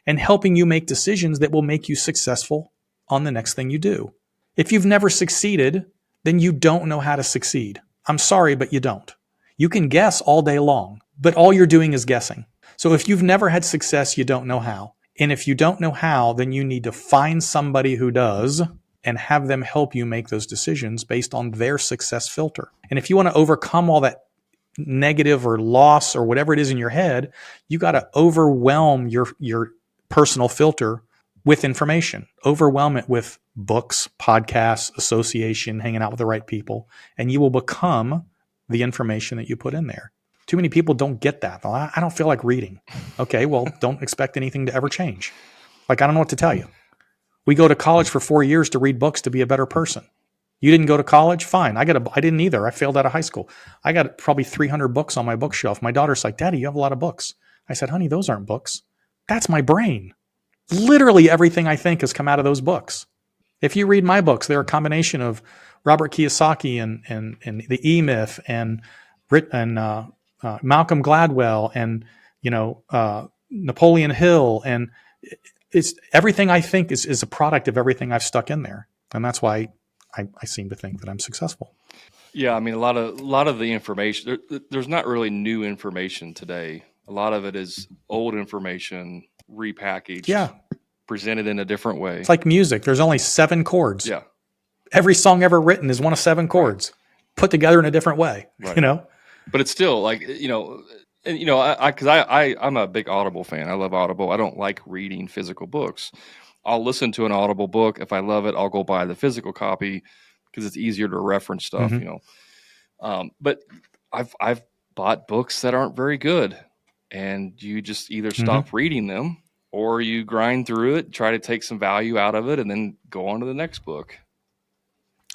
Speaker 2: and helping you make decisions that will make you successful on the next thing you do. If you've never succeeded, then you don't know how to succeed. I'm sorry, but you don't. You can guess all day long, but all you're doing is guessing. So if you've never had success, you don't know how. And if you don't know how, then you need to find somebody who does and have them help you make those decisions based on their success filter. And if you want to overcome all that negative or loss or whatever it is in your head, you got to overwhelm your personal filter with information. Overwhelm it with books, podcasts, association, hanging out with the right people, and you will become the information that you put in there. Too many people don't get that. I don't feel like reading. Okay, well, don't expect anything to ever change. Like, I don't know what to tell you. We go to college for 4 years to read books to be a better person. You didn't go to college? Fine. I didn't either. I failed out of high school. I got probably 300 books on my bookshelf. My daughter's like, Daddy, you have a lot of books. I said, honey, those aren't books. That's my brain. Literally everything I think has come out of those books. If you read my books, they're a combination of Robert Kiyosaki and the E-Myth and Malcolm Gladwell and Napoleon Hill, and it's everything I think is a product of everything I've stuck in there, and that's why I seem to think that I'm successful.
Speaker 1: Yeah, I mean, a lot of the information, there's not really new information today. A lot of it is old information repackaged,
Speaker 2: Yeah,
Speaker 1: presented in a different way.
Speaker 2: it's like music. There's only 7 chords.
Speaker 1: Yeah,
Speaker 2: Every song ever written is one of 7 chords put together in a different way.
Speaker 1: right. But it's still like, and I'm a big Audible fan. I love Audible. I don't like reading physical books. I'll listen to an Audible book. If I love it, I'll go buy the physical copy because it's easier to reference stuff, But I've bought books that aren't very good, and you just either stop reading them or you grind through it, try to take some value out of it, and then go on to the next book.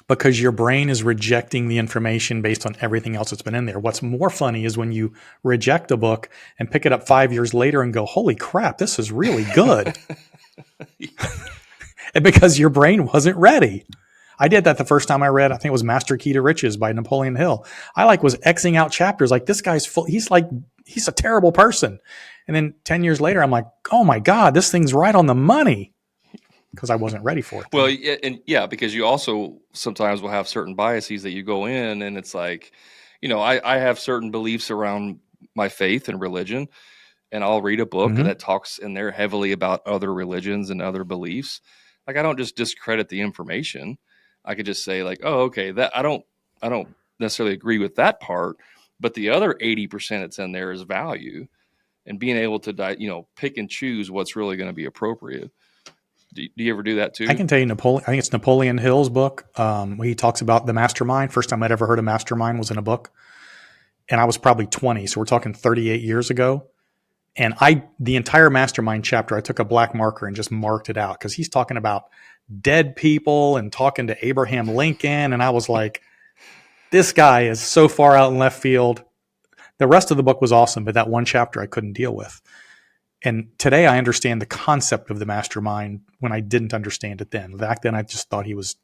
Speaker 2: Because your brain is rejecting the information based on everything else that's been in there. What's more funny is when you reject a book and pick it up 5 years later and go, holy crap, this is really good. And because your brain wasn't ready. I did that the first time I read, I think it was Master Key to Riches by Napoleon Hill. I was Xing out chapters like, this guy's full. He's a terrible person. And then 10 years later, I'm like, oh my God, this thing's right on the money. Because I wasn't ready for it.
Speaker 1: Well, because you also sometimes will have certain biases that you go in, and it's like, I have certain beliefs around my faith and religion, and I'll read a book that talks in there heavily about other religions and other beliefs. Like, I don't just discredit the information. I could just say like, oh, okay, that I don't necessarily agree with that part, but the other 80% that's in there is value, and being able to pick and choose what's really going to be appropriate. Do you ever do that too?
Speaker 2: I can tell you I think it's Napoleon Hill's book. Where he talks about the mastermind. First time I'd ever heard of mastermind was in a book. And I was probably 20. So we're talking 38 years ago. And the entire mastermind chapter, I took a black marker and just marked it out because he's talking about dead people and talking to Abraham Lincoln. And I was like, this guy is so far out in left field. The rest of the book was awesome, but that one chapter I couldn't deal with. And today I understand the concept of the mastermind when I didn't understand it then. Back then I just thought he was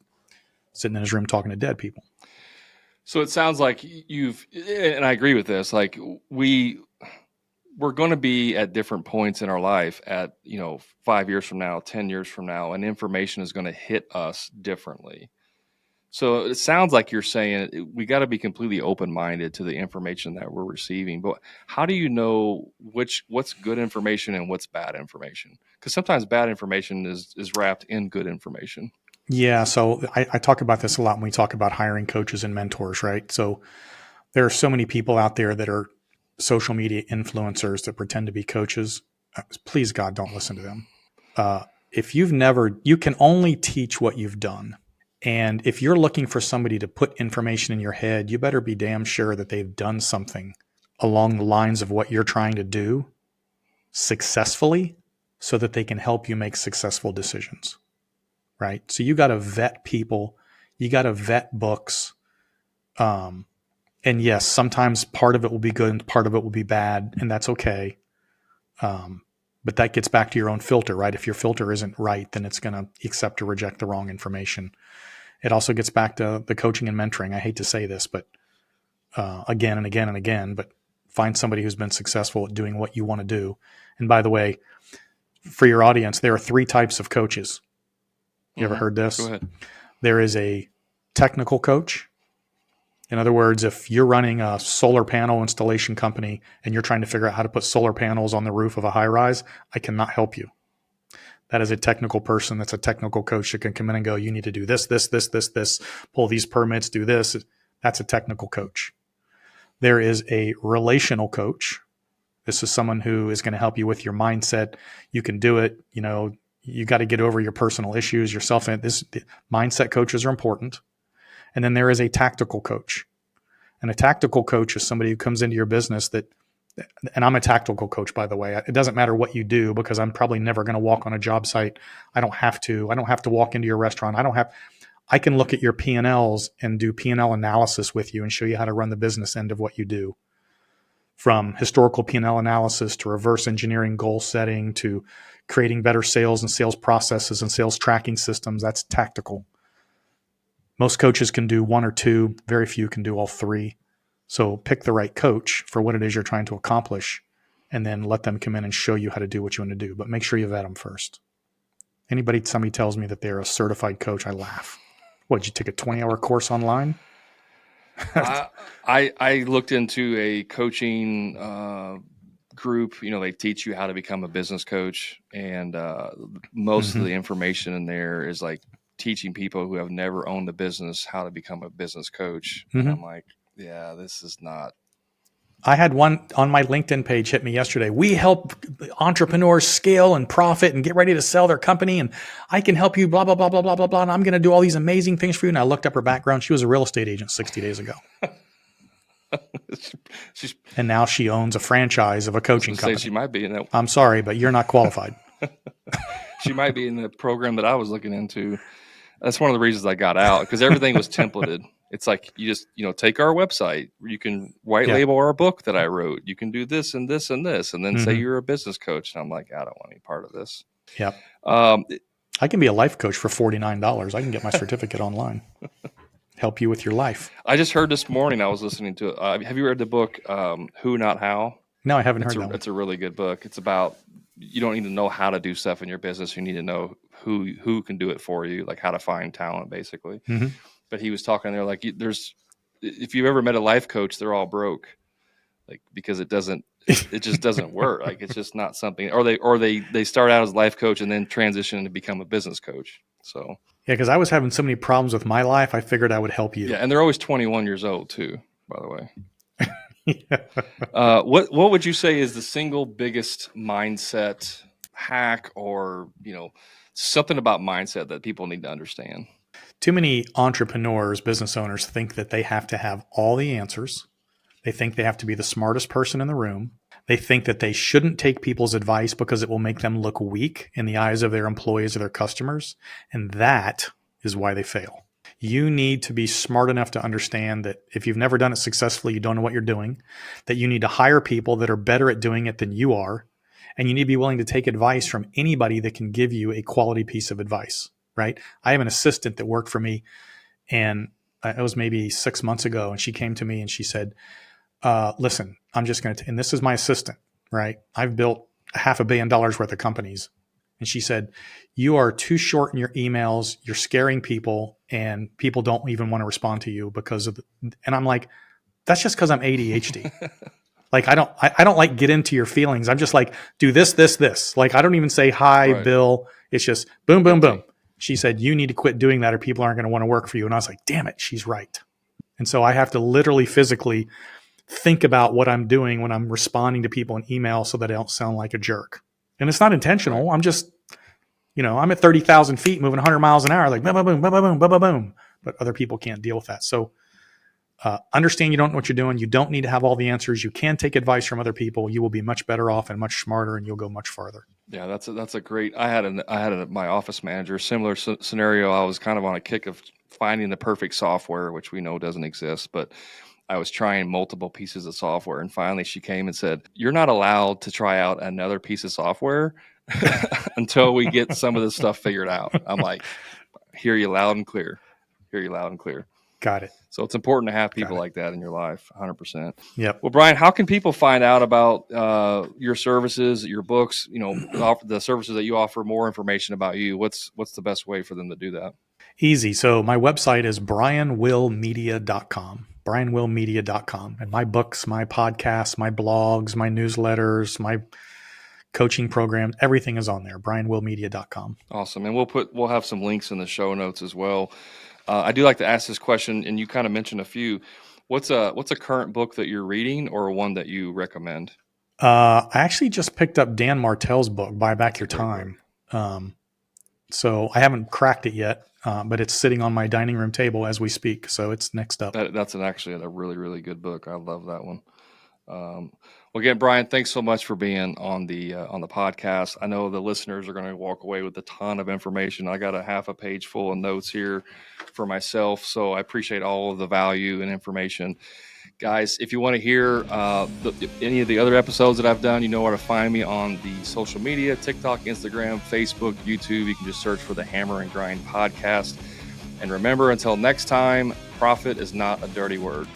Speaker 2: sitting in his room talking to dead people.
Speaker 1: So it sounds like and I agree with this, like we're going to be at different points in our life at, 5 years from now, 10 years from now, and information is going to hit us differently. So it sounds like you're saying we got to be completely open-minded to the information that we're receiving. But how do you know what's good information and what's bad information? Because sometimes bad information is wrapped in good information.
Speaker 2: Yeah, so I talk about this a lot when we talk about hiring coaches and mentors, right? So there are so many people out there that are social media influencers that pretend to be coaches. Please, God, don't listen to them. You can only teach what you've done. And if you're looking for somebody to put information in your head, you better be damn sure that they've done something along the lines of what you're trying to do successfully so that they can help you make successful decisions, right? So you got to vet people. You got to vet books. And yes, sometimes part of it will be good and part of it will be bad, and that's okay. But that gets back to your own filter, right? If your filter isn't right, then it's going to accept or reject the wrong information. It also gets back to the coaching and mentoring. I hate to say this, but again and again and again, but find somebody who's been successful at doing what you want to do. And by the way, for your audience, there are 3 types of coaches. You ever heard this?
Speaker 1: Go ahead.
Speaker 2: There is a technical coach. In other words, if you're running a solar panel installation company and you're trying to figure out how to put solar panels on the roof of a high rise, I cannot help you. That is a technical person. That's a technical coach that can come in and go, you need to do this, pull these permits, do this. That's a technical coach. There is a relational coach. This is someone who is going to help you with your mindset. You can do it. You got to get over your personal issues, yourself. This mindset coaches are important. And then there is a tactical coach. And a tactical coach is somebody who comes into your business and I'm a tactical coach, by the way. It doesn't matter what you do because I'm probably never going to walk on a job site. I don't have to walk into your restaurant. I can look at your P&Ls and do P&L analysis with you and show you how to run the business end of what you do. From historical P&L analysis to reverse engineering goal setting to creating better sales and sales processes and sales tracking systems, that's tactical. Most coaches can do one or two. Very few can do all three. So pick the right coach for what it is you're trying to accomplish and then let them come in and show you how to do what you want to do. But make sure you vet them first. Somebody tells me that they're a certified coach, I laugh. What, did you take a 20-hour course online?
Speaker 1: I looked into a coaching group. They teach you how to become a business coach, and most of the information in there is like teaching people who have never owned a business how to become a business coach. And I'm like, yeah, this is not.
Speaker 2: I had one on my LinkedIn page hit me yesterday. We help entrepreneurs scale and profit and get ready to sell their company. And I can help you, blah, blah, blah, blah, blah, blah, blah. And I'm going to do all these amazing things for you. And I looked up her background. She was a real estate agent 60 days ago. And now she owns a franchise of a coaching company.
Speaker 1: She might be in that.
Speaker 2: I'm sorry, but you're not qualified.
Speaker 1: She might be in the program that I was looking into. That's one of the reasons I got out, because everything was templated. It's like, you just, take our website. You can white label our book that I wrote. You can do this and this and this, and then say you're a business coach. And I'm like, I don't want any part of this.
Speaker 2: Yep. I can be a life coach for $49. I can get my certificate online. Help you with your life.
Speaker 1: I just heard this morning, I was listening to it. Have you read the book, Who Not How?
Speaker 2: No, I haven't heard that one.
Speaker 1: It's a really good book. It's about, you don't need to know how to do stuff in your business. You need to know who can do it for you, like how to find talent, basically. But he was talking there, like, if you've ever met a life coach, they're all broke, like, because it just doesn't work. Like, it's just not something, or they start out as a life coach and then transition to become a business coach. So
Speaker 2: yeah, because I was having so many problems with my life, I figured I would help you.
Speaker 1: Yeah, and they're always 21 years old too, by the way. What would you say is the single biggest mindset hack, or something about mindset that people need to understand?
Speaker 2: Too many entrepreneurs, business owners, think that they have to have all the answers. They think they have to be the smartest person in the room. They think that they shouldn't take people's advice because it will make them look weak in the eyes of their employees or their customers. And that is why they fail. You need to be smart enough to understand that if you've never done it successfully, you don't know what you're doing, that you need to hire people that are better at doing it than you are. And you need to be willing to take advice from anybody that can give you a quality piece of advice, right? I have an assistant that worked for me, and it was maybe 6 months ago. And she came to me and she said, listen, I'm just going to, and this is my assistant, right? I've built $500 million worth of companies. And she said, you are too short in your emails. You're scaring people, and people don't even want to respond to you because of and I'm like, that's just because I'm ADHD. Like, I don't like get into your feelings. I'm just like, do this, this, this. Like, I don't even say, hi, right, Bill. It's just boom, boom, boom. She said, you need to quit doing that or people aren't going to want to work for you. And I was like, damn it, she's right. And so I have to literally physically think about what I'm doing when I'm responding to people in email so that I don't sound like a jerk. And it's not intentional. Right. I'm just, I'm at 30,000 feet moving 100 miles an hour, like boom, boom, boom, boom, boom, boom, boom, boom. But other people can't deal with that. So understand you don't know what you're doing. You don't need to have all the answers. You can take advice from other people. You will be much better off and much smarter, and you'll go much farther.
Speaker 1: Yeah, that's a great. I had my office manager, similar scenario. I was kind of on a kick of finding the perfect software, which we know doesn't exist, but I was trying multiple pieces of software, and finally she came and said, "You're not allowed to try out another piece of software until we get some of this stuff figured out." I'm like, "Hear you loud and clear. Hear you loud and clear."
Speaker 2: Got it.
Speaker 1: So it's important to have people
Speaker 2: Got it.
Speaker 1: like that in your life, 100%.
Speaker 2: Yep.
Speaker 1: Well, Brian, how can people find out about your services, your books, the services that you offer, more information about you? What's the best way for them to do that?
Speaker 2: Easy. So my website is brianwillmedia.com. brianwillmedia.com. And my books, my podcasts, my blogs, my newsletters, my coaching programs, everything is on there. brianwillmedia.com.
Speaker 1: Awesome. And we'll have some links in the show notes as well. I do like to ask this question, and you kind of mentioned a few. What's a current book that you're reading, or one that you recommend?
Speaker 2: I actually just picked up Dan Martell's book, Buy Back
Speaker 1: That's
Speaker 2: Your
Speaker 1: a great
Speaker 2: Time. So I haven't cracked it yet, but it's sitting on my dining room table as we speak. So it's next up.
Speaker 1: That's actually a really, really good book. I love that one. Well, again, Brian, thanks so much for being on the podcast. I know the listeners are going to walk away with a ton of information. I got a half a page full of notes here for myself, so I appreciate all of the value and information. Guys, if you want to hear any of the other episodes that I've done, you know where to find me on the social media, TikTok, Instagram, Facebook, YouTube. You can just search for the Hammer and Grind podcast. And remember, until next time, profit is not a dirty word.